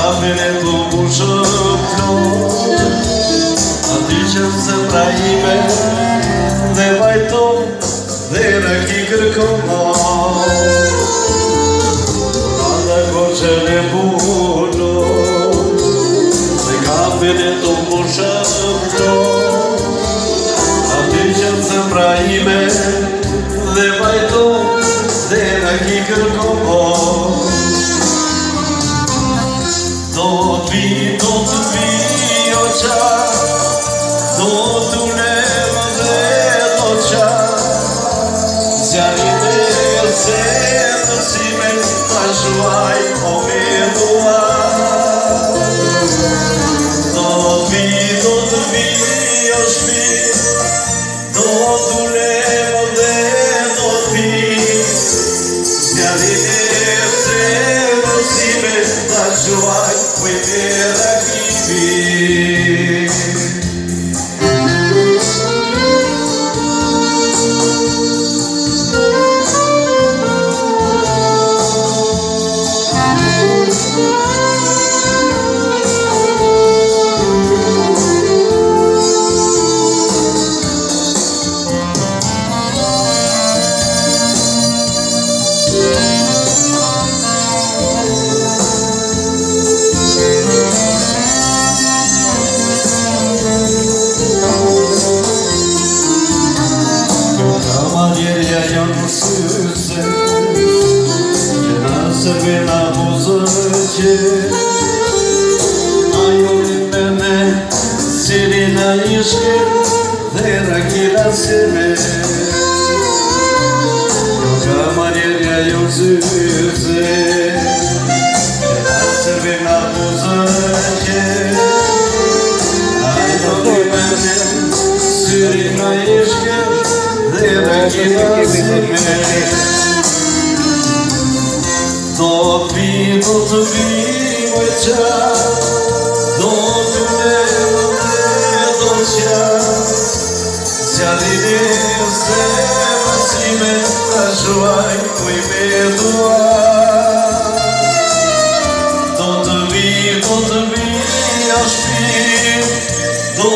kapin e tu ku shëpton, aty që në zemra ime dhe vajton dhe në ki kërkon. Nada koqen e punon, dhe kapin e tu ku shëpton, aty që në zemra ime dhe vajton dhe në ki kërkon. Do të vi o qa, do t'u levë dhe do qa, zjarin e se të sime ta shuaj o me dua. Do të vi o shpi, do t'u levë dhe do pi, zjarin e se të sime ta shuaj poi per chi janë syse, që nëse vina buzën që ajo një me sirina ishke dhe rakila seme. Jo kamarjerja jo syse, që nëse vina buzën që ajo një me sirina ishke dhe rakila seme. Do të vi moj qa, do t'u levë dhe do qa, zjarin e se mësime ta shuaj kuj me dua. Do të vi o shpi, do